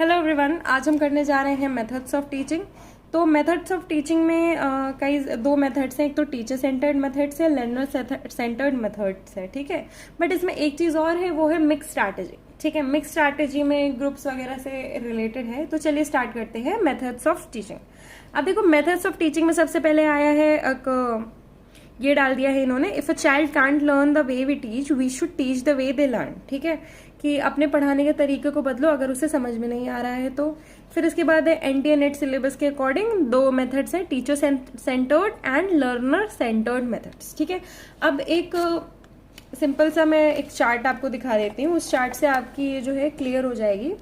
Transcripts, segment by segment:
Hello everyone, आज हम करने जा रहे हैं मेथड्स ऑफ टीचिंग। तो मेथड्स ऑफ टीचिंग में कई दो मेथड्स हैं। एक तो टीचर सेंटर्ड मेथड्स है, लर्नर सेंटर्ड मेथड्स है, ठीक है। बट इसमें एक चीज़ और है, वो है मिक्स स्ट्रैटेजी, ठीक है। मिक्स स्ट्रैटेजी में ग्रुप्स वगैरह से रिलेटेड है। तो चलिए स्टार्ट करते हैं मेथड्स ऑफ टीचिंग। अब देखो, मेथड्स ऑफ टीचिंग में सबसे पहले आया है ये डाल दिया है इन्होंने, if a child can't learn the way we teach we should teach the way they learn, ठीक है। कि अपने पढ़ाने के तरीके को बदलो अगर उसे समझ में नहीं आ रहा है तो। फिर इसके बाद है एनटीए नेट सिलेबस के अकॉर्डिंग दो मेथड्स हैं, teacher centred and learner centred methods, ठीक है। अब एक सिंपल सा मैं एक चार्ट आपको दिखा देती हूँ, उस चार्ट से आपकी ये जो है क्लियर हो जाएगी।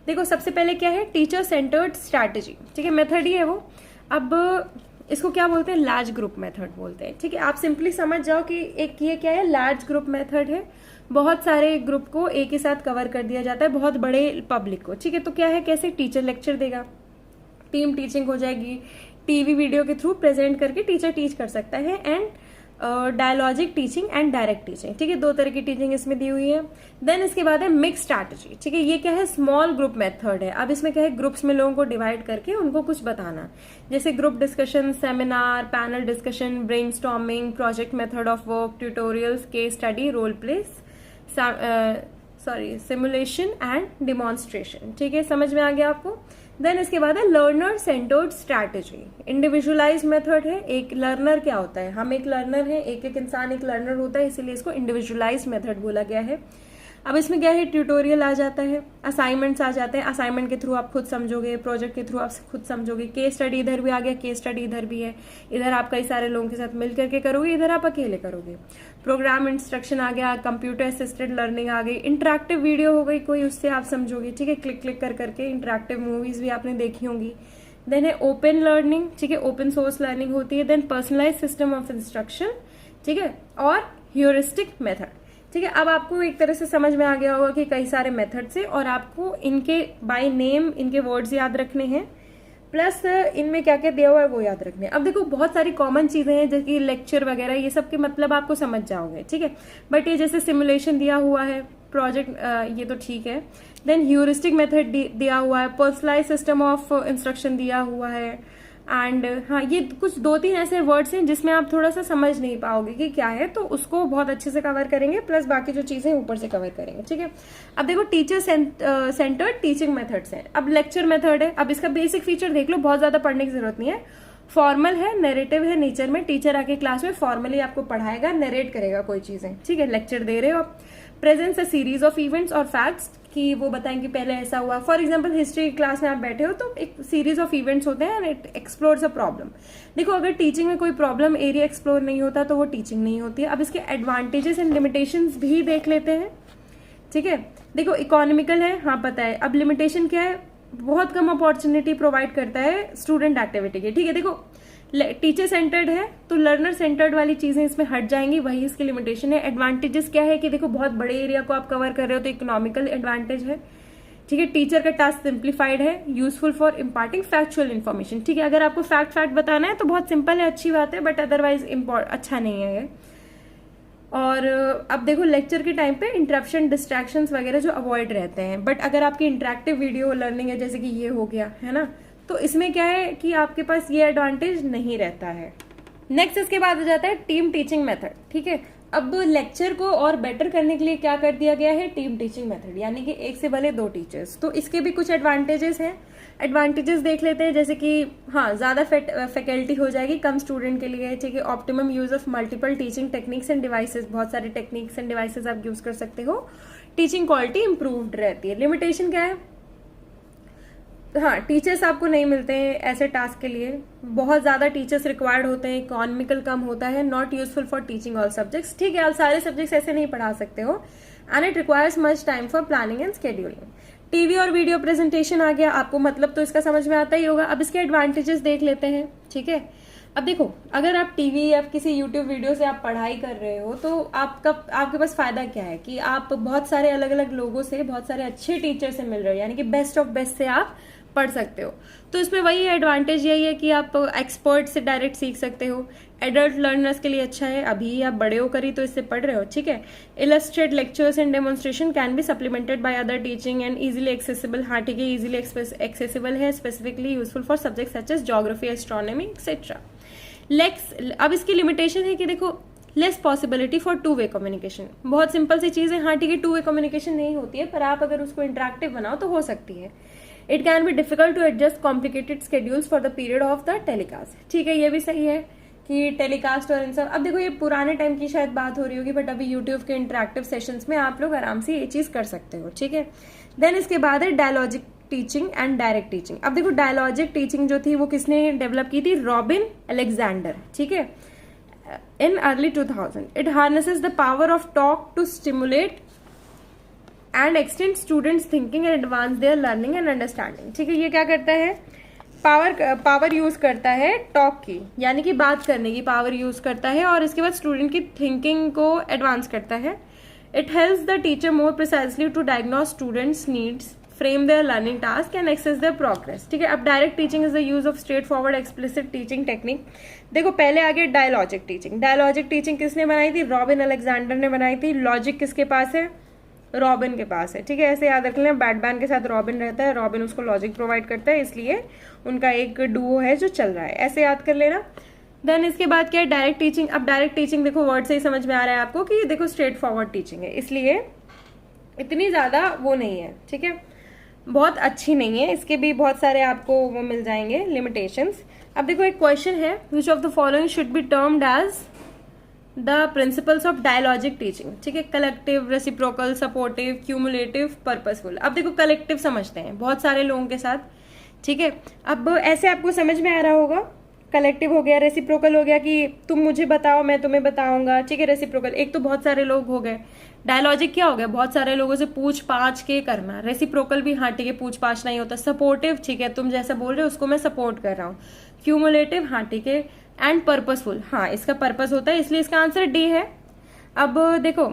देखो, सबसे पहले क्या है, टीचर सेंटर्ड स्ट्रैटेजी, ठीक है, मेथड ही है वो। अब इसको क्या बोलते हैं, लार्ज ग्रुप मेथड बोलते हैं, ठीक है। आप सिंपली समझ जाओ कि एक ये क्या है, लार्ज ग्रुप मेथड है। बहुत सारे ग्रुप को एक ही साथ कवर कर दिया जाता है, बहुत बड़े पब्लिक को, ठीक है। तो क्या है, कैसे टीचर लेक्चर देगा, टीम टीचिंग हो जाएगी, टीवी वीडियो के थ्रू प्रेजेंट करके टीचर टीच कर सकता है। And dialogic teaching and direct teaching, ठीक है, दो तरह की टीचिंग इसमें दी हुई है। देन इसके बाद है मिक्स स्ट्रैटेजी, ठीक है। ये क्या है, स्मॉल ग्रुप मेथड है। अब इसमें क्या है, ग्रुप्स में लोगों को डिवाइड करके उनको कुछ बताना, जैसे group discussion, seminar, panel discussion, brainstorming, project method of work, tutorials, case study, role plays, simulation and demonstration, ठीक है। समझ में आ गया आपको। देन इसके बाद है learner centred strategy, individualise method है। एक लर्नर क्या होता है, हम एक लर्नर है, एक एक इंसान एक लर्नर होता है, इसीलिए इसको इंडिविजुअलाइज मेथड बोला गया है। अब इसमें क्या है, ट्यूटोरियल आ जाता है, असाइनमेंट्स आ जाते हैं, असाइनमेंट के थ्रू आप खुद समझोगे, प्रोजेक्ट के थ्रू आप खुद समझोगे, केस स्टडी इधर भी आ गया, केस स्टडी इधर भी है, इधर आप कई सारे लोगों के साथ मिल करके करोगे, इधर आप अकेले करोगे। प्रोग्राम इंस्ट्रक्शन आ गया, कंप्यूटर असिस्टेड लर्निंग आ गई, इंटरेक्टिव वीडियो हो गई कोई, उससे आप समझोगे, ठीक है, क्लिक क्लिक कर करके। इंटरेक्टिव मूवीज भी आपने देखी होंगी। देन है ओपन लर्निंग, ठीक है, ओपन सोर्स लर्निंग होती है। Then personalise system of instruction, ठीक है, और ह्यूरिस्टिक मेथड, ठीक है। अब आपको एक तरह से समझ में आ गया होगा कि कई सारे मेथड्स हैं और आपको इनके बाय नेम इनके वर्ड्स याद रखने हैं, प्लस इनमें क्या क्या दिया हुआ है वो याद रखने हैं। अब देखो, बहुत सारी कॉमन चीजें हैं जैसे कि लेक्चर वगैरह, ये सब के मतलब आपको समझ जाओगे, ठीक है। बट ये जैसे सिमुलेशन दिया हुआ है, प्रोजेक्ट, ये तो ठीक है। देन ह्यूरिस्टिक मेथड दिया हुआ है, पर्सनलाइज सिस्टम ऑफ इंस्ट्रक्शन दिया हुआ है। एंड हाँ, ये कुछ दो तीन ऐसे वर्ड्स हैं जिसमें आप थोड़ा सा समझ नहीं पाओगे कि क्या है, तो उसको बहुत अच्छे से कवर करेंगे, प्लस बाकी जो चीजें ऊपर से कवर करेंगे, ठीक है। अब देखो, टीचर सेंटर्ड टीचिंग मेथड्स हैं। अब लेक्चर मेथड है, अब इसका बेसिक फीचर देख लो, बहुत ज्यादा पढ़ने की जरूरत नहीं है। फॉर्मल है, नैरेटिव है नेचर में, टीचर आके क्लास में फॉर्मली आपको पढ़ाएगा, नरेट करेगा कोई चीजें, ठीक है, लेक्चर दे रहे हो आप। Presence a series of events और फैक्ट्स, कि वो बताएं कि पहले ऐसा हुआ। फॉर एग्जाम्पल, हिस्ट्री क्लास में आप बैठे हो तो एक सीरीज ऑफ इवेंट्स होते हैं and it explores a problem. देखो, अगर टीचिंग में कोई प्रॉब्लम एरिया एक्सप्लोर नहीं होता तो वो टीचिंग नहीं होती है। अब इसके एडवांटेजेस एंड लिमिटेशंस भी देख लेते हैं, ठीक है। देखो, इकोनॉमिकल है, हाँ पता है। अब लिमिटेशन क्या है, बहुत कम अपॉर्चुनिटी प्रोवाइड करता है स्टूडेंट एक्टिविटी की, ठीक है। देखो, टीचर सेंटर्ड है तो लर्नर सेंटर्ड वाली चीजें इसमें हट जाएंगी, वही इसकी लिमिटेशन है। एडवांटेजेस क्या है कि देखो, बहुत बड़े एरिया को आप कवर कर रहे हो तो इकोनॉमिकल एडवांटेज है, ठीक है। टीचर का टास्क सिंप्लीफाइड है, useful for imparting factual information, ठीक है। अगर आपको फैक्ट बताना है तो बहुत सिंपल है, अच्छी बात है, बट अदरवाइज अच्छा नहीं है ये। और अब देखो, लेक्चर के टाइम पे इंटरप्शन, डिस्ट्रैक्शंस वगैरह जो अवॉइड रहते हैं। बट अगर आपकी इंटरेक्टिव वीडियो लर्निंग है, जैसे कि ये हो गया है ना, तो इसमें क्या है कि आपके पास ये एडवांटेज नहीं रहता है। नेक्स्ट इसके बाद आ जाता है टीम टीचिंग मेथड, ठीक है। अब लेक्चर को और बेटर करने के लिए क्या कर दिया गया है, टीम टीचिंग मेथड, यानी कि एक से भले दो टीचर्स। तो इसके भी कुछ एडवांटेजेस हैं, एडवांटेजेस देख लेते हैं। जैसे कि हाँ, ज्यादा फैकल्टी हो जाएगी कम स्टूडेंट के लिए, ठीक है। Optimum use of multiple teaching techniques end devices, बहुत सारे टेक्निक्स एंड डिवाइसेस आप यूज कर सकते हो। टीचिंग क्वालिटी इंप्रूव्ड रहती है। लिमिटेशन क्या है, हाँ, टीचर्स आपको नहीं मिलते हैं ऐसे टास्क के लिए, बहुत ज्यादा टीचर्स रिक्वायर्ड होते हैं, इकोनॉमिकल कम होता है, not useful for teaching all subjects, ठीक है। आप सारे सब्जेक्ट्स ऐसे नहीं पढ़ा सकते हो। And it requires much time for planning and scheduling. TV और वीडियो प्रेजेंटेशन आ गया, आपको मतलब तो इसका समझ में आता ही होगा। अब इसके एडवांटेजेस देख लेते हैं, ठीक है। अब देखो, अगर आप टीवी या किसी यूट्यूब वीडियो से आप पढ़ाई कर रहे हो तो आपके पास फायदा क्या है कि आप बहुत सारे अलग अलग लोगों से, बहुत सारे अच्छे टीचर से मिल रहे हो, यानी कि बेस्ट ऑफ बेस्ट से आप पढ़ सकते हो। तो इसमें वही एडवांटेज यही है कि आप एक्सपर्ट से डायरेक्ट सीख सकते हो। एडल्ट लर्नर्स के लिए अच्छा है, अभी आप बड़े हो करी तो इससे पढ़ रहे हो, ठीक है। Illustrate lectures and demonstration can be supplemented by other teaching and easily accessible. हाँ ठीक है, इजीली एक्सेसिबल है, specifically useful for subject such as geography, astronomy etcetera. अब इसकी लिमिटेशन है कि देखो less possibility for two way communication. बहुत सिंपल सी चीज है, हाँ ठीक है, टू वे कम्युनिकेशन नहीं होती है, पर आप अगर उसको इंटरेक्टिव बनाओ तो हो सकती है। It can be difficult to adjust complicated schedules for the period of the telecast. ठीक है, ये भी सही है कि टेलीकास्ट और इन सब, अब देखो ये पुराने टाइम की शायद बात हो रही होगी, बट अभी यूट्यूब के इंटरेक्टिव सेशंस में आप लोग आराम से ये चीज कर सकते हो, ठीक है। देन इसके बाद है dialogic teaching and direct teaching. अब देखो डायलॉजिक टीचिंग जो थी वो किसने डेवलप की थी? रॉबिन अलेक्जेंडर, ठीक है, in early 2000. It harnesses the power of talk to stimulate and extend students thinking and advance their learning and understanding. ठीक है, ये क्या करता है? पावर यूज करता है टॉक की, यानी कि बात करने की पावर यूज करता है, और इसके बाद स्टूडेंट की थिंकिंग को एडवांस करता है। It helps the teacher more precisely to diagnose students needs, frame their learning task and access their progress. ठीक है, अब direct teaching is the use of straightforward explicit teaching technique. देखो पहले आगे dialogic teaching. Dialogic teaching किसने बनाई थी? Robin Alexander ने बनाई थी। लॉजिक किसके पास है? रॉबिन के पास है, ठीक है। ऐसे याद रख लें, बैटमैन के साथ रॉबिन रहता है, रॉबिन उसको लॉजिक प्रोवाइड करता है, इसलिए उनका एक डुओ है जो चल रहा है, ऐसे याद कर लेना। देन इसके बाद क्या है? Direct teaching. अब डायरेक्ट टीचिंग देखो वर्ड से ही समझ में आ रहा है आपको कि देखो स्ट्रेट फॉरवर्ड टीचिंग है, इसलिए इतनी ज्यादा वो नहीं है, ठीक है, बहुत अच्छी नहीं है, इसके भी बहुत सारे आपको वो मिल जाएंगे लिमिटेशंस। अब देखो एक क्वेश्चन है, which of the following should be termed as the principles of dialogic teaching. ठीक है, collective, reciprocal, supportive, cumulative, purposeful. अब देखो कलेक्टिव समझते हैं बहुत सारे लोगों के साथ, ठीक है। अब ऐसे आपको समझ में आ रहा होगा, कलेक्टिव हो गया, रेसिप्रोकल हो गया कि तुम मुझे बताओ मैं तुम्हें बताऊंगा, ठीक है। रेसिप्रोकल एक तो बहुत सारे लोग हो गए। डायलॉजिक क्या हो गया? बहुत सारे लोगों से पूछ पाछ के करना। रेसिप्रोकल भी हाँ ठीक है, पूछ पाछ नहीं होता। सपोर्टिव, ठीक है, तुम जैसा बोल रहे हो उसको मैं सपोर्ट कर रहा हूँ। क्यूमुलेटिव, हाँ ठीक है, एंड पर्पसफुल, हाँ इसका पर्पस होता है, इसलिए इसका आंसर डी है। अब देखो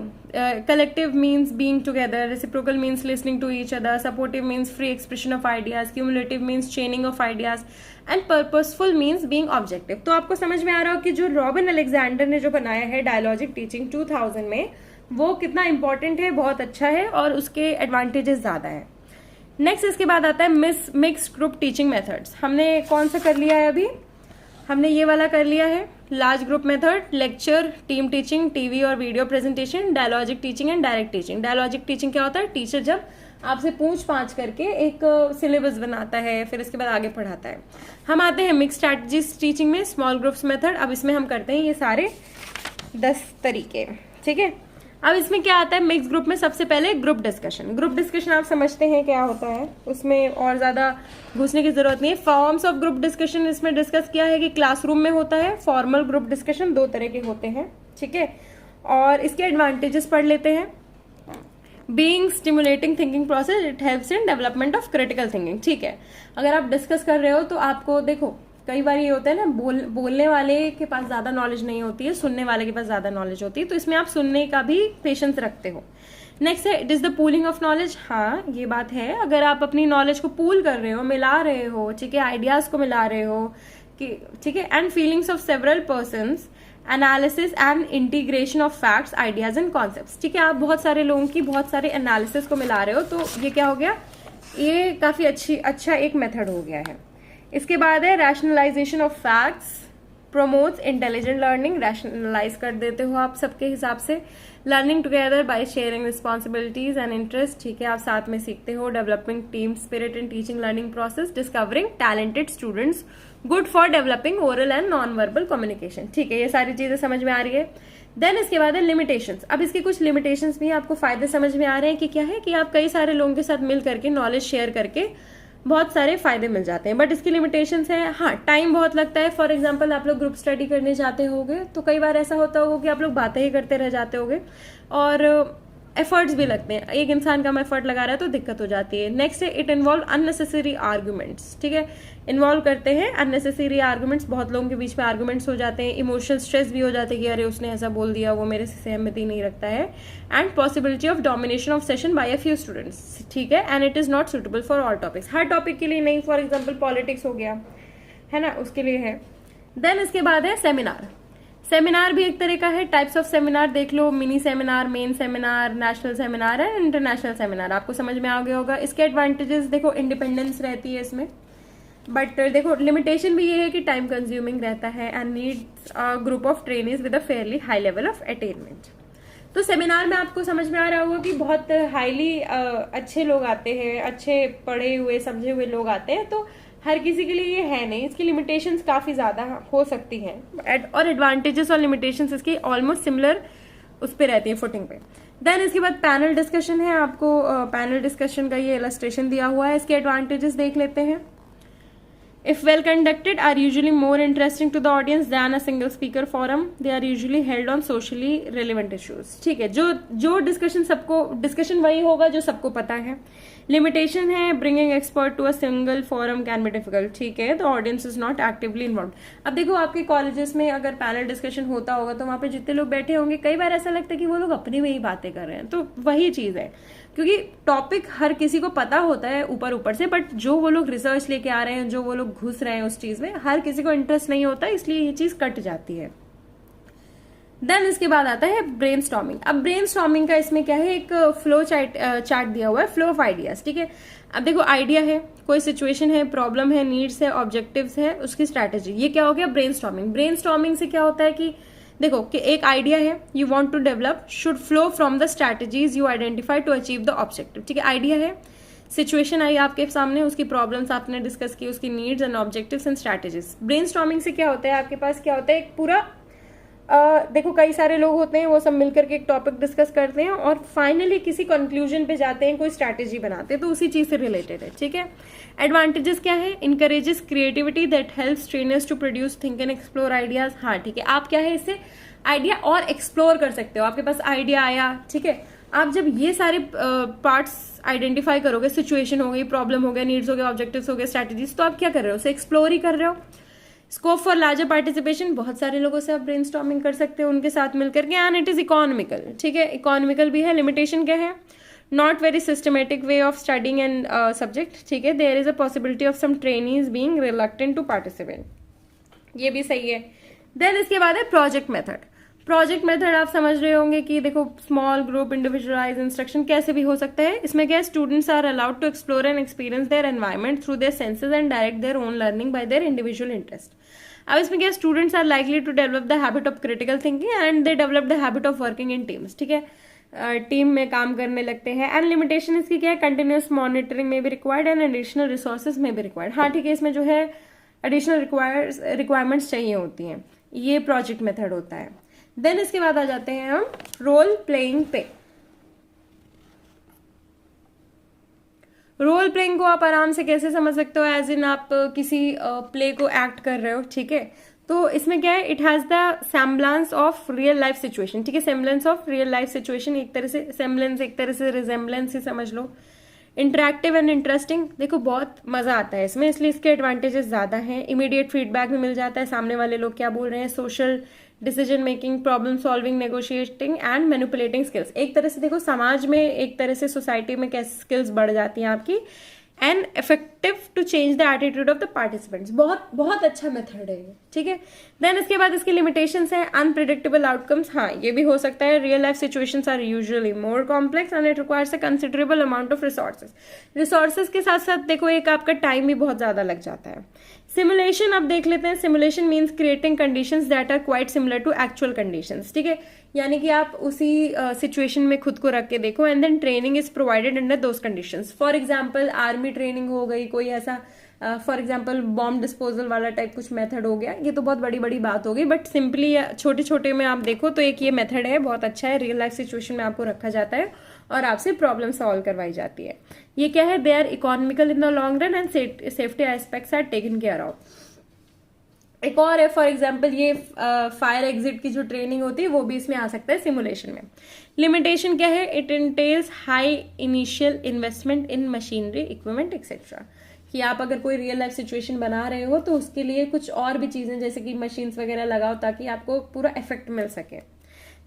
collective means being together, reciprocal means listening to each other, supportive means free expression of ideas, cumulative means chaining of ideas, and purposeful means being objective. तो आपको समझ में आ रहा हो कि जो रॉबिन अलेक्जेंडर ने जो बनाया है डायलॉजिक टीचिंग 2000 में, वो कितना इंपॉर्टेंट है, बहुत अच्छा है, और उसके एडवांटेजेस ज्यादा है। नेक्स्ट इसके बाद आता है मिक्स्ड ग्रुप टीचिंग मेथड्स। हमने कौन सा कर लिया है अभी? हमने ये वाला कर लिया है, large group method, lecture, team teaching, TV और video presentation, dialogic teaching and direct teaching. Dialogic teaching क्या होता है? टीचर जब आपसे पूछ पाछ करके एक सिलेबस बनाता है, फिर इसके बाद आगे पढ़ाता है। हम आते हैं मिक्स स्ट्रैटेजीज टीचिंग में, स्मॉल ग्रुप्स मेथड। अब इसमें हम करते हैं ये सारे 10 तरीके, ठीक है। अब इसमें क्या आता है? मिक्स ग्रुप में सबसे पहले ग्रुप डिस्कशन। ग्रुप डिस्कशन आप समझते हैं क्या होता है, उसमें और ज्यादा घुसने की जरूरत नहीं है। फॉर्म्स ऑफ ग्रुप डिस्कशन इसमें डिस्कस किया है कि क्लासरूम में होता है। फॉर्मल ग्रुप डिस्कशन 2 तरह के होते हैं, ठीक है, और इसके एडवांटेजेस पढ़ लेते हैं। Being stimulating thinking process, it helps in development of critical thinking. ठीक है, अगर आप डिस्कस कर रहे हो तो आपको देखो कई बार ये होता है ना, बोलने वाले के पास ज्यादा नॉलेज नहीं होती है, सुनने वाले के पास ज्यादा नॉलेज होती है, तो इसमें आप सुनने का भी पेशेंस रखते हो। नेक्स्ट है it is the pooling of knowledge. हाँ ये बात है, अगर आप अपनी नॉलेज को पूल कर रहे हो, मिला रहे हो, ठीक है, आइडियाज को मिला रहे हो कि ठीक है, and feelings of several persons, analysis and integration of facts, ideas and concepts. ठीक है, आप बहुत सारे लोगों की बहुत सारे एनालिसिस को मिला रहे हो, तो ये क्या हो गया? ये काफी अच्छा एक मेथड हो गया है। इसके बाद है rationalisation of facts, promotes intelligent learning. Rationalise कर देते हो आप सबके हिसाब से। Learning together by sharing responsibilities and interest. ठीक है, आप साथ में सीखते हो। Developing team spirit in teaching learning process. Discovering talented students, good for developing oral and non verbal communication. ठीक है, ये सारी चीजें समझ में आ रही है। देन इसके बाद है लिमिटेशंस। अब इसके कुछ लिमिटेशंस भी आपको फायदे समझ में आ रहे हैं कि क्या है कि आप कई सारे लोगों के साथ मिल करके नॉलेज शेयर करके बहुत सारे फायदे मिल जाते हैं, बट इसकी लिमिटेशंस है। हाँ, टाइम बहुत लगता है। फॉर एग्जांपल आप लोग ग्रुप स्टडी करने जाते होगे तो कई बार ऐसा होता होगा कि आप लोग बातें ही करते रह जाते होगे, और एफर्ट्स भी लगते हैं, एक इंसान कम एफर्ट लगा रहा है तो दिक्कत हो जाती है। नेक्स्ट है इट इन्वॉल्व अननेसेसरी आर्गूमेंट्स, ठीक है, इन्वॉल्व करते हैं अननेसेसरी आर्गूमेंट्स, बहुत लोगों के बीच में आर्गूमेंट्स हो जाते हैं, इमोशनल स्ट्रेस भी हो जाते हैं कि अरे उसने ऐसा बोल दिया, वो मेरे से सहमति नहीं रखता है, and possibility of domination of session by a few students, ठीक है, and it is not suitable for all topics, हर टॉपिक के लिए नहीं, फॉर एग्जाम्पल पॉलिटिक्स हो गया है ना, उसके लिए है। देन इसके बाद है सेमिनार, सेमिनार भी एक तरह का है, टाइप्स ऑफ सेमिनार देख लो, mini seminar, main seminar, national seminar है, इंटरनेशनल सेमिनार, आपको समझ में आ गया होगा। इसके एडवांटेजेस देखो, इंडिपेंडेंस रहती है इसमें, बट देखो लिमिटेशन भी ये है कि टाइम कंज्यूमिंग रहता है and needs a group of trainings with a fairly high level of attainment. तो सेमिनार में आपको समझ में आ रहा होगा कि बहुत हाईली अच्छे लोग आते हैं, अच्छे पढ़े हुए समझे हुए लोग आते हैं, तो हर किसी के लिए ये है नहीं, इसकी लिमिटेशंस काफी ज्यादा हो सकती हैं, और एडवांटेजेस और लिमिटेशंस इसकी ऑलमोस्ट सिमिलर उस पे रहती है, फुटिंग पे। देन इसके बाद पैनल डिस्कशन है, आपको पैनल डिस्कशन का ये इलस्ट्रेशन दिया हुआ है, इसके एडवांटेजेस देख लेते हैं। If well conducted, are usually more interesting to the audience than a single speaker forum. They are usually held on socially relevant issues. ठीक है, जो डिस्कशन वही होगा जो सबको पता है। लिमिटेशन है, bringing expert to a single forum can be difficult, ठीक है, the audience is not actively involve. अब देखो आपके कॉलेजेस में अगर पैनल डिस्कशन होता होगा तो वहां पे जितने लोग बैठे होंगे, कई बार ऐसा लगता है कि वो लोग अपनी में ही बातें कर रहे हैं, तो वही चीज है, क्योंकि टॉपिक हर किसी को पता होता है ऊपर ऊपर से, बट जो वो लोग रिसर्च लेके आ रहे हैं, जो वो लोग घुस रहे हैं उस चीज में, हर किसी को इंटरेस्ट नहीं होता, इसलिए ये चीज कट जाती है। देन इसके बाद आता है ब्रेनस्टॉर्मिंग। अब ब्रेनस्टॉर्मिंग का इसमें क्या है, एक फ्लो चार्ट दिया हुआ है, फ्लो ऑफ आइडियाज, ठीक है। अब देखो आइडिया है, कोई सिचुएशन है, प्रॉब्लम है, नीड्स है, ऑब्जेक्टिव्स है, उसकी स्ट्रैटेजी, ये क्या हो गया ब्रेनस्टॉर्मिंग। ब्रेनस्टॉर्मिंग से क्या होता है कि देखो कि एक आइडिया है, you want to develop, should flow from the strategies you identify to achieve the objective, ठीक है। आइडिया है, सिचुएशन आई आपके सामने, उसकी प्रॉब्लम्स आपने डिस्कस की, उसकी needs and objectives and strategies. Brainstorming से क्या होता है, आपके पास क्या होता है, एक पूरा देखो कई सारे लोग होते हैं, वो सब मिलकर के एक टॉपिक डिस्कस करते हैं और फाइनली किसी कंक्लूजन पे जाते हैं, कोई स्ट्रैटेजी बनाते हैं, तो उसी चीज से रिलेटेड है, ठीक है। एडवांटेजेस क्या है, encourages creativity that helps trainers to produce think and explore ideas. हाँ ठीक है, आप क्या है इससे आइडिया और एक्सप्लोर कर सकते हो, आपके पास आइडिया आया, ठीक है, आप जब ये सारे पार्ट्स आइडेंटिफाई करोगे, सिचुएशन हो गई, प्रॉब्लम हो गया, नीड्स हो गए, ऑब्जेक्टिव्स हो गए, स्ट्रैटेजीज, तो आप क्या कर रहे हो, उसे एक्सप्लोर ही कर रहे हो। स्कोप फॉर लार्जर पार्टिसिपेशन, बहुत सारे लोगों से आप ब्रेनस्टॉर्मिंग कर सकते हो उनके साथ मिलकर के, एंड इट इज इकोनॉमिकल, ठीक है, इकोनॉमिकल भी है। लिमिटेशन क्या है, not very systematic way of studying and subject, ठीक है, there is a possibility of some trainees being reluctant to participate, ये भी सही है। देन इसके बाद है प्रोजेक्ट मेथड। प्रोजेक्ट मेथड आप समझ रहे होंगे कि देखो स्मॉल ग्रुप, इंडिविजुअलाइज इंस्ट्रक्शन कैसे भी हो सकता है। इसमें क्या है, students are allowed to explore and experience their environment through their senses and direct their own learning by their individual interest. अब इसमें क्या, students are likely to develop the habit of critical thinking and they develop the habit of working in teams, ठीक है, team में काम करने लगते हैं। एंड लिमिटेशन इसकी क्या है, कंटिन्यूस मॉनिटरिंग में भी रिक्वायर्ड एंड एडिशनल रिसोर्सेज में भी रिक्वायर्ड। हाँ ठीक है, इसमें जो है एडिशनल रिक्वायरमेंट्स चाहिए होती हैं, ये प्रोजेक्ट मेथड होता है। देन इसके बाद आ जाते हैं हम रोल प्लेइंग पे। रोल प्लेइंग को आप आराम से कैसे समझ सकते हो, एज इन आप किसी प्ले को एक्ट कर रहे हो, ठीक है, तो इसमें क्या है, it has the semblance of real life situation, ठीक है, semblance of real life situation, एक तरह से सेम्बलेंस, एक तरह से रिजेम्बलेंस ही समझ लो। इंटरेक्टिव एंड इंटरेस्टिंग, देखो बहुत मजा आता है इसमें, इसलिए इसके एडवांटेजेस ज्यादा हैं। इमीडिएट फीडबैक भी मिल जाता है, सामने वाले लोग क्या बोल रहे हैं। Social decision making, problem solving, negotiating and manipulating skills, एक तरह से देखो समाज में, एक तरह से सोसाइटी में कैसे स्किल्स बढ़ जाती हैं आपकी। And effective to change the attitude of the participants, बहुत बहुत अच्छा मेथड है ये, ठीक है। देन इसके बाद इसकी लिमिटेशंस हैं, अनप्रिडिक्टेबल आउटकम्स, हाँ ये भी हो सकता है। Real life situations are usually more complex and it requires a considerable amount of resources के साथ साथ देखो एक आपका टाइम भी बहुत ज्यादा लग जाता है। सिमुलेशन अब देख लेते हैं। Simulation means creating conditions that are quite similar to actual conditions, ठीक है, यानी कि आप उसी सिचुएशन में खुद को रख के देखो and then training is provided under those conditions. For example army training हो गई, कोई ऐसा फॉर एग्जाम्पल बॉम्ब डिस्पोजल वाला टाइप कुछ मेथड हो गया, ये तो बहुत बड़ी बड़ी बात होगी, बट सिंपली छोटे छोटे में आप देखो तो एक ये मेथड है, बहुत अच्छा है, रियल लाइफ सिचुएशन में आपको रखा जाता है और आपसे प्रॉब्लम सॉल्व करवाई जाती है। ये क्या है, they are economical in the long run and safety aspects are taken care of. एक और है, फॉर एग्जाम्पल ये फायर एग्जिट की जो ट्रेनिंग होती है वो भी इसमें आ सकता है सिमुलेशन में। लिमिटेशन क्या है? It entails high initial investment in machinery equipment etcetera, कि आप अगर कोई रियल लाइफ सिचुएशन बना रहे हो तो उसके लिए कुछ और भी चीजें जैसे कि मशीन्स वगैरह लगाओ ताकि आपको पूरा इफेक्ट मिल सके।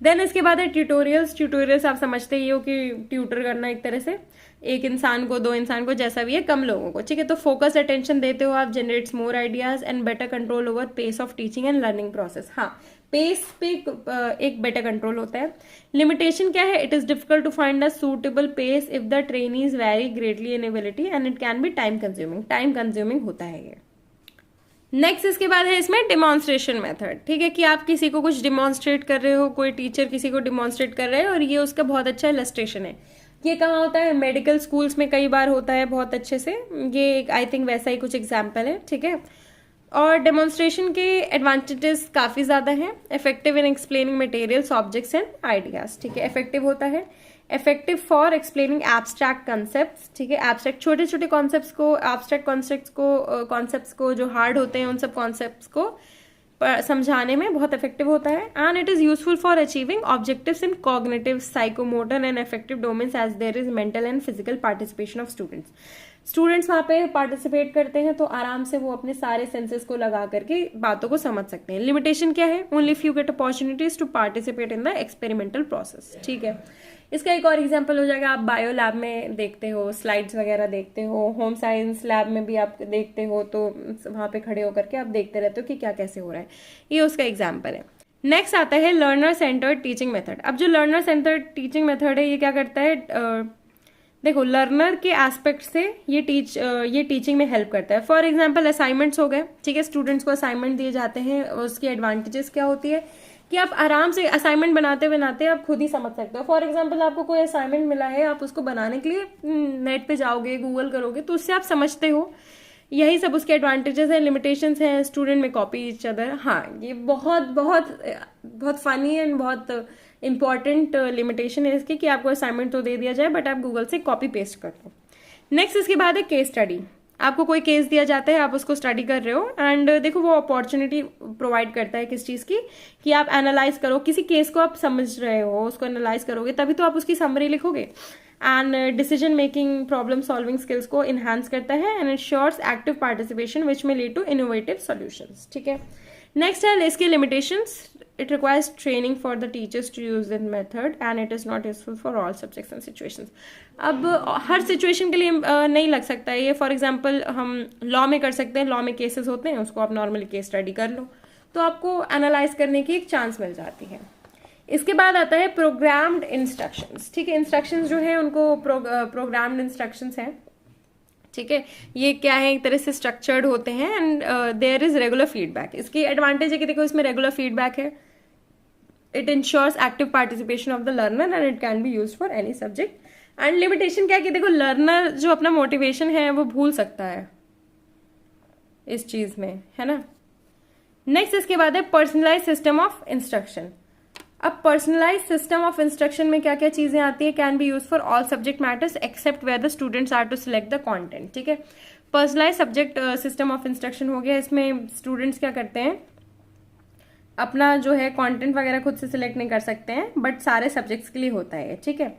देन इसके बाद है ट्यूटोरियल्स। ट्यूटोरियल्स आप समझते ही हो कि ट्यूटर करना एक तरह से एक इंसान को, दो इंसान को, जैसा भी है, कम लोगों को, ठीक है। तो फोकस अटेंशन देते हो आप, generates more ideas and better control over pace of teaching and learning process. हाँ, पेस पे एक बेटर कंट्रोल होता है। लिमिटेशन क्या है? It is difficult to find a suitable pace if the trainees vary greatly in ability and it can be time consuming. Time consuming होता है ये। नेक्स्ट इसके बाद है इसमें डिमॉन्स्ट्रेशन मेथड, ठीक है, कि आप किसी को कुछ डिमॉन्स्ट्रेट कर रहे हो, कोई टीचर किसी को डिमॉन्स्ट्रेट कर रहे हैं और ये उसका बहुत अच्छा इलस्ट्रेशन है। ये कहाँ होता है? मेडिकल स्कूल्स में कई बार होता है बहुत अच्छे से। ये आई थिंक वैसा ही कुछ एग्जाम्पल है, ठीक है। और डेमोन्स्ट्रेशन के एडवांटेजेस काफ़ी ज़्यादा हैं। Effective in explaining materials, objects and ideas, ठीक है, इफेक्टिव होता है। Effective for explaining abstract concepts, ठीक है, एब्स्ट्रैक्ट छोटे छोटे कॉन्सेप्ट्स को, एब्स्ट्रैक्ट कॉन्सेप्ट्स को जो हार्ड होते हैं उन सब कॉन्सेप्ट्स को समझाने में बहुत इफेक्टिव होता है। And it is useful for achieving objectives in cognitive, psychomotor and effective domains as there is mental and physical participation of students. Students वहां पे पार्टिसिपेट करते हैं तो आराम से वो अपने सारे सेंसेस को लगा करके बातों को समझ सकते हैं। लिमिटेशन क्या है? Only few get opportunities to participate in the experimental process, ठीक है। इसका एक और एग्जांपल हो जाएगा, आप बायो लैब में देखते हो, स्लाइड्स वगैरह देखते हो, होम साइंस लैब में भी आप देखते हो, तो वहां पे खड़े होकर के आप देखते रहते हो कि क्या कैसे हो रहा है। ये उसका एग्जाम्पल है। नेक्स्ट आता है लर्नर सेंटर्ड टीचिंग मेथड। अब जो लर्नर सेंटर्ड टीचिंग मेथड है ये क्या करता है? देखो, लर्नर के एस्पेक्ट से ये टीचिंग में हेल्प करता है। फॉर एग्जाम्पल असाइनमेंट्स हो गए, ठीक है, स्टूडेंट्स को असाइनमेंट दिए जाते हैं, उसकी एडवांटेजेस क्या होती है कि आप आराम से असाइनमेंट बनाते बनाते आप खुद ही समझ सकते हो। फॉर एग्जाम्पल आपको कोई असाइनमेंट मिला है, आप उसको बनाने के लिए नेट पे जाओगे, गूगल करोगे, तो उससे आप समझते हो। यही सब उसके एडवांटेजेस हैं। लिमिटेशंस हैं, स्टूडेंट में कॉपी ईच अदर। हाँ, ये बहुत बहुत बहुत फनी एंड बहुत इंपॉर्टेंट लिमिटेशन है इसकी कि आपको असाइनमेंट तो दे दिया जाए बट आप गूगल से कॉपी पेस्ट कर लो। नेक्स्ट इसके बाद है केस स्टडी। आपको कोई केस दिया जाता है, आप उसको स्टडी कर रहे हो एंड देखो वो अपॉर्चुनिटी प्रोवाइड करता है किस चीज की, कि आप एनालाइज करो, किसी केस को आप समझ रहे हो, उसको एनालाइज करोगे तभी तो आप उसकी समरी लिखोगे। And decision making, problem solving skills को इनहांस करता है एंड इंश्योर्स एक्टिव पार्टिसिपेशन विच में लीड टू इनोवेटिव सॉल्यूशंस, ठीक है। नेक्स्ट है इसकी limitations. It requires training for the teachers to use this method and it is not useful for all subjects and situations. अब हर situation के लिए नहीं लग सकता है ये। फॉर एग्जाम्पल हम लॉ में कर सकते हैं, लॉ में केसेस होते हैं, उसको आप नॉर्मली केस स्टडी कर लो तो आपको एनालाइज करने की एक चांस मिल जाती है। इसके बाद आता है प्रोग्राम्ड इंस्ट्रक्शंस, ठीक है। इंस्ट्रक्शंस जो है उनको प्रोग्राम्ड इंस्ट्रक्शंस हैं, ठीक है। ये क्या है? एक तरह से स्ट्रक्चर्ड होते हैं and there is regular feedback. इसकी एडवांटेज है कि देखो इसमें रेगुलर फीडबैक है। It ensures active participation of the learner and it can be used for any subject. And limitation क्या है कि देखो लर्नर जो अपना मोटिवेशन है वो भूल सकता है इस चीज में, है ना। नेक्स्ट इसके बाद है पर्सनलाइज सिस्टम ऑफ इंस्ट्रक्शन। अब पर्सनलाइज सिस्टम ऑफ इंस्ट्रक्शन में क्या क्या चीजें आती है? Can be use for all subject matters except where the students are to select the content, ठीक है। Personalise subject system of instruction हो गया। इसमें स्टूडेंट्स क्या करते हैं, अपना जो है कंटेंट वगैरह खुद से सिलेक्ट नहीं कर सकते हैं बट सारे सब्जेक्ट्स के लिए होता है, ठीक है।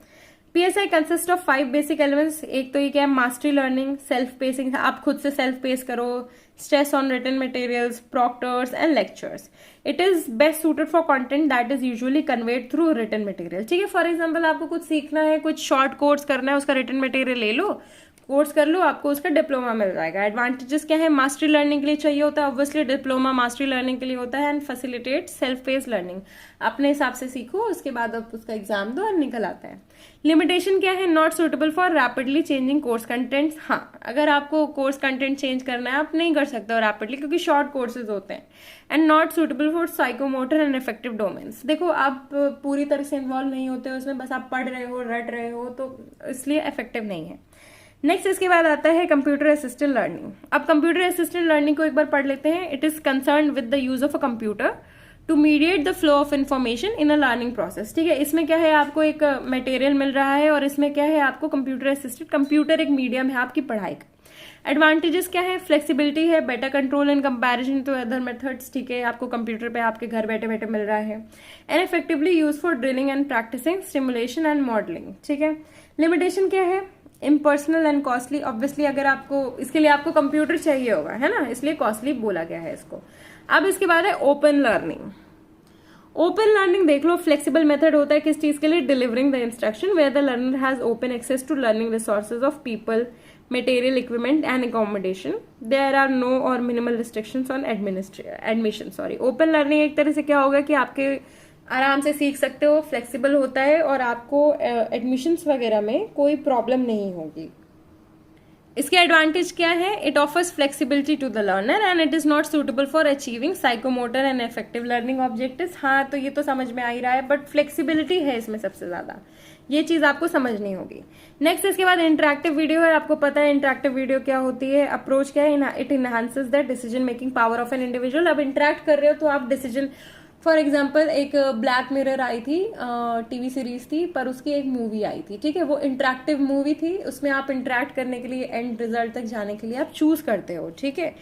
PSI consist of 5 basic elements. एक तो ये क्या है? मास्टरी लर्निंग, सेल्फ पेसिंग, आप खुद से सेल्फ पेस करो, stress on written materials, proctors and lectures. It is best suited for content that is usually conveyed through written material, ठीक है। फॉर एग्जाम्पल आपको कुछ सीखना है, कुछ शॉर्ट कोर्स करना है, उसका रिटन मटेरियल ले लो, कोर्स कर लो, आपको उसका डिप्लोमा मिल जाएगा। एडवांटेजेस क्या है? मास्टरी लर्निंग के लिए चाहिए होता है, ऑब्वियसली डिप्लोमा मास्टरी लर्निंग के लिए होता है and facilitate self pace learning. अपने हिसाब से सीखो, उसके बाद आप उसका एग्जाम दो और निकल आता है। लिमिटेशन क्या है? Not suitable for rapidly changing course contents. हाँ, अगर आपको कोर्स कंटेंट चेंज करना है आप नहीं कर सकते हो रैपिडली क्योंकि शॉर्ट कोर्सेज होते हैं। And not suitable for psychomotor and effective domains. देखो आप पूरी तरह से इन्वॉल्व नहीं होते हो उसमें, बस आप पढ़ रहे हो, रट रहे हो, तो इसलिए इफेक्टिव नहीं है। नेक्स्ट इसके बाद आता है कंप्यूटर असिस्टेंट लर्निंग। अब कंप्यूटर असिस्टेंट लर्निंग को एक बार पढ़ लेते हैं। It is concern with the use of a computer to mediate the flow of information in a learning process, ठीक है। इसमें क्या है? आपको एक मटेरियल मिल रहा है और इसमें क्या है? आपको कंप्यूटर असिस्टेंट, कंप्यूटर एक मीडियम है आपकी पढ़ाई का। एडवांटेजेस क्या है, फ्लेक्सिबिलिटी है, better control in comparison to other methods, ठीक है, आपको कंप्यूटर पे आपके घर बैठे बैठे मिल रहा है, and effectively use for drilling and practicing stimulation and modelling, ठीक है। लिमिटेशन क्या है, इम्पर्सनल एंड कॉस्टली, ऑब्वियसली अगर आपको इसके लिए आपको कंप्यूटर चाहिए होगा, है ना, इसलिए कॉस्टली बोला गया है इसको। अब इसके बाद है ओपन लर्निंग। ओपन लर्निंग देख लो, फ्लेक्सिबल मेथड होता है किस चीज के लिए, delivering the instruction where the learner has open access to learning resources of people, material, equipment and accommodation, there are no or minimal restrictions on admission. Open learning एक तरह से क्या होगा कि आपके आराम से सीख सकते हो, फ्लेक्सिबल होता है और आपको एडमिशंस वगैरह में कोई प्रॉब्लम नहीं होगी। इसके एडवांटेज क्या है, it offers flexibility to the learner and it is not suitable for achieving psychomotor and effective learning objectives. हाँ, तो ये तो समझ में आ ही रहा है, बट फ्लेक्सिबिलिटी है इसमें सबसे ज्यादा, ये चीज आपको समझनी होगी। नेक्स्ट इसके बाद इंटरैक्टिव वीडियो है। आपको पता है इंटरैक्टिव वीडियो क्या होती है, अप्रोच क्या है, it enhances the decision making power of an individual. अब इंटरैक्ट कर रहे हो तो आप डिसीजन, फॉर एग्जाम्पल एक ब्लैक मिरर आई थी, टीवी सीरीज थी, पर उसकी एक मूवी आई थी, ठीक है, वो इंटरैक्टिव मूवी थी, उसमें आप इंटरैक्ट करने के लिए, एंड रिजल्ट तक जाने के लिए आप चूज करते हो, ठीक है,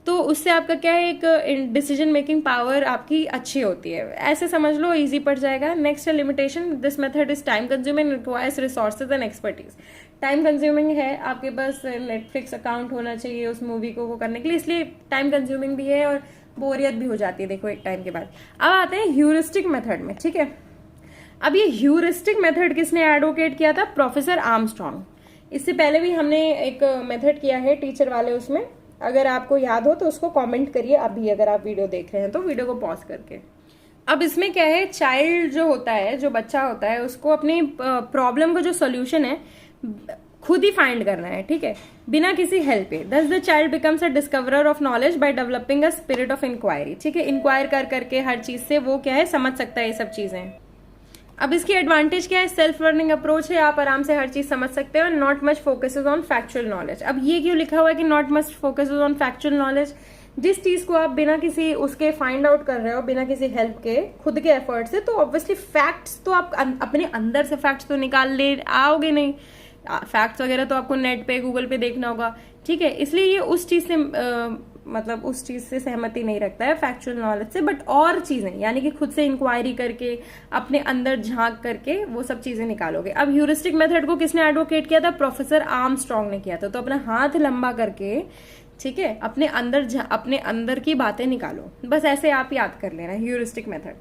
तो उससे आपका क्या है, एक डिसीजन मेकिंग पावर आपकी अच्छी होती है, ऐसे समझ लो, इजी पड़ जाएगा। नेक्स्ट है limitation, this method is time consuming, requires resources and expertise. Time consuming है, आपके पास नेटफ्लिक्स अकाउंट होना चाहिए उस मूवी को वो करने के लिए, इसलिए टाइम कंज्यूमिंग भी है और बोरियत भी हो जाती है देखो एक टाइम के बाद। अब आते हैं ह्यूरिस्टिक मेथड में, ठीक है। अब ये ह्यूरिस्टिक मेथड किसने एडवोकेट किया था, प्रोफेसर आर्मस्ट्रॉन्ग। इससे पहले भी हमने एक मेथड किया है टीचर वाले, उसमें अगर आपको याद हो तो उसको कमेंट करिए अभी, अगर आप वीडियो देख रहे हैं तो वीडियो को पॉज करके। अब इसमें क्या है, चाइल्ड जो होता है, जो बच्चा होता है, उसको अपनी प्रॉब्लम का जो सोल्यूशन है खुद ही फाइंड करना है, ठीक है, बिना किसी हेल्प के। Thus the child becomes a discoverer of knowledge by developing a spirit of inquiry, ठीक है, इंक्वायर कर करके हर चीज से वो क्या है, समझ सकता है ये सब चीजें। अब इसकी एडवांटेज क्या है, सेल्फ लर्निंग अप्रोच है, आप आराम से हर चीज समझ सकते हो, not much focuses on factual knowledge. अब ये क्यों लिखा हुआ है कि not much focuses on factual knowledge, जिस चीज को आप बिना किसी उसके फाइंड आउट कर रहे हो, बिना किसी हेल्प के, खुद के एफर्ट से, तो ऑब्वियसली फैक्ट्स तो आप अपने अंदर से फैक्ट्स तो निकाल ले आओगे नहीं, फैक्ट्स वगैरह तो आपको नेट पे, गूगल पे देखना होगा, ठीक है, इसलिए ये उस चीज से मतलब उस चीज से सहमति नहीं रखता है फैक्चुअल नॉलेज से, बट और चीजें, यानी कि खुद से इंक्वायरी करके, अपने अंदर झांक करके वो सब चीजें निकालोगे। अब ह्यूरिस्टिक मेथड को किसने एडवोकेट किया था, प्रोफेसर आर्मस्ट्रॉन्ग ने किया था। तो अपना हाथ लंबा करके, ठीक है, अपने अंदर की बातें निकालो, बस ऐसे आप याद कर लेना, ह्यूरिस्टिक मेथड।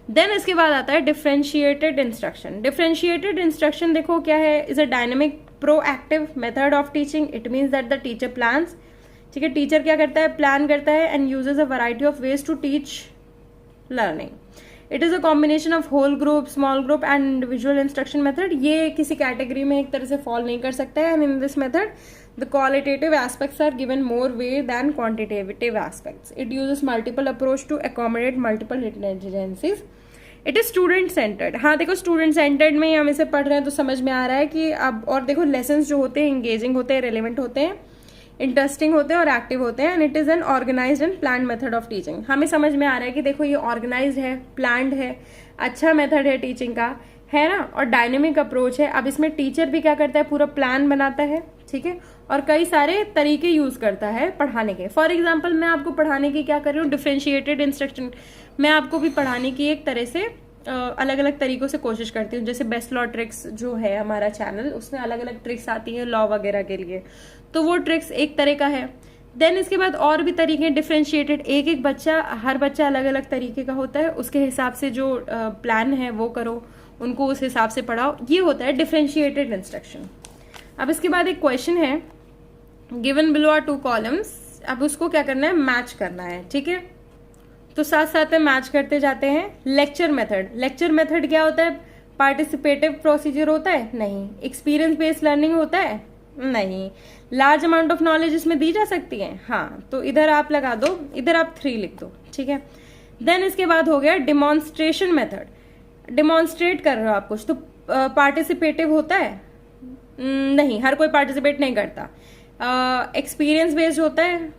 देन इसके बाद आता है डिफरेंशिएटेड इंस्ट्रक्शन। डिफरेंशिएटेड इंस्ट्रक्शन देखो क्या है, is a dynamic proactive method of teaching. It means that the teacher plans, ठीक है, टीचर क्या करता है, प्लान करता है, and uses a variety of ways to teach learning. It is a combination of whole group, small group and individual instruction method. ये किसी category में एक तरह से फॉल नहीं कर सकता है, and in this method the qualitative aspects are given more weight than quantitative aspects. It uses multiple approach to accommodate multiple intelligences. It is student centered. हाँ देखो, student centered में हम इसे पढ़ रहे हैं तो समझ में आ रहा है कि अब, और देखो lessons जो होते हैं engaging होते हैं, relevant होते हैं, इंटरेस्टिंग होते हैं और एक्टिव होते हैं, and it is an organised and plan method of teaching. हमें समझ में आ रहा है कि देखो ये ऑर्गेनाइज्ड है, प्लान्ड है, अच्छा मेथड है टीचिंग का, है ना, और डायनेमिक अप्रोच है। अब इसमें टीचर भी क्या करता है, पूरा प्लान बनाता है, ठीक है, और कई सारे तरीके यूज करता है पढ़ाने के। फॉर एग्जाम्पल मैं आपको पढ़ाने की क्या कर रही हूँ, डिफरेंशिएटेड इंस्ट्रक्शन, मैं आपको भी पढ़ाने की एक तरह से अलग अलग तरीकों से कोशिश करती हूँ। जैसे बेस्ट लॉ ट्रिक्स जो है हमारा चैनल, उसमें अलग अलग ट्रिक्स आती हैं लॉ वगैरह के लिए, तो वो ट्रिक्स एक तरह का है। देन इसके बाद और भी तरीके डिफरेंशिएटेड, एक बच्चा, हर बच्चा अलग अलग तरीके का होता है, उसके हिसाब से जो प्लान है वो करो, उनको उस हिसाब से पढ़ाओ, ये होता है डिफरेंशिएटेड इंस्ट्रक्शन। अब इसके बाद एक क्वेश्चन है, गिवन बिलो आर 2 कॉलम्स, अब उसको क्या करना है, मैच करना है, ठीक है, तो साथ साथ में मैच करते जाते हैं। लेक्चर मेथड, लेक्चर मेथड क्या होता है, पार्टिसिपेटिव प्रोसीजर होता है, नहीं। एक्सपीरियंस बेस्ड लर्निंग होता है, नहीं। लार्ज अमाउंट ऑफ नॉलेज इसमें दी जा सकती है, हाँ, तो इधर आप लगा दो, इधर आप 3 लिख दो, ठीक है। देन इसके बाद हो गया डिमॉन्स्ट्रेशन मेथड, डिमॉन्स्ट्रेट कर रहे हो आप कुछ, तो पार्टिसिपेटिव होता है, नहीं, हर कोई पार्टिसिपेट नहीं करता। एक्सपीरियंस बेस्ड होता है,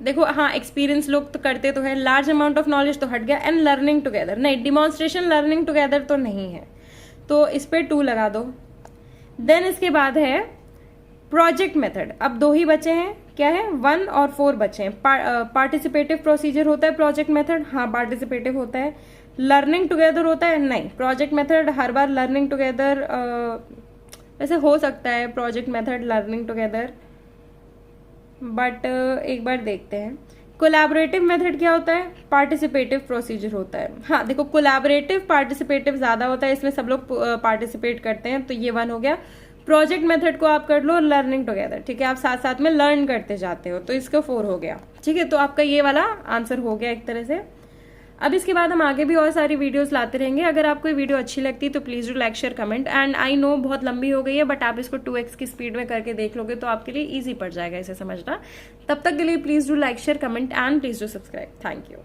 देखो हाँ, एक्सपीरियंस लोग तो करते तो है। लार्ज अमाउंट ऑफ नॉलेज तो हट गया, एंड लर्निंग टुगेदर, नहीं, डिमॉन्स्ट्रेशन लर्निंग टुगेदर तो नहीं है, तो इस पे 2 लगा दो। देन इसके बाद है प्रोजेक्ट मेथड, अब 2 ही बचे हैं, क्या है 1 और 4 बचे हैं। पार्टिसिपेटिव प्रोसीजर होता है प्रोजेक्ट मेथड, हाँ पार्टिसिपेटिव होता है। लर्निंग टुगेदर होता है, नहीं। प्रोजेक्ट मेथड हर बार लर्निंग टुगेदर वैसे हो सकता है project method learning together, but एक बार देखते हैं। कोलैबोरेटिव मेथड क्या होता है, पार्टिसिपेटिव प्रोसीजर होता है। हाँ देखो कोलैबोरेटिव पार्टिसिपेटिव ज्यादा होता है, इसमें सब लोग पार्टिसिपेट करते हैं, तो ये 1 हो गया। प्रोजेक्ट मेथड को आप कर लो लर्निंग टुगेदर, ठीक है, आप साथ साथ में लर्न करते जाते हो, तो इसका 4 हो गया, ठीक है। तो आपका ये वाला आंसर हो गया एक तरह से। अब इसके बाद हम आगे भी और सारी वीडियोस लाते रहेंगे। अगर आपको ये वीडियो अच्छी लगती है तो please do like share comment. And I know बहुत लंबी हो गई है, बट आप इसको 2x की स्पीड में करके देख लोगे तो आपके लिए इजी पड़ जाएगा इसे समझना। तब तक के लिए please do like share comment and please do subscribe. Thank you.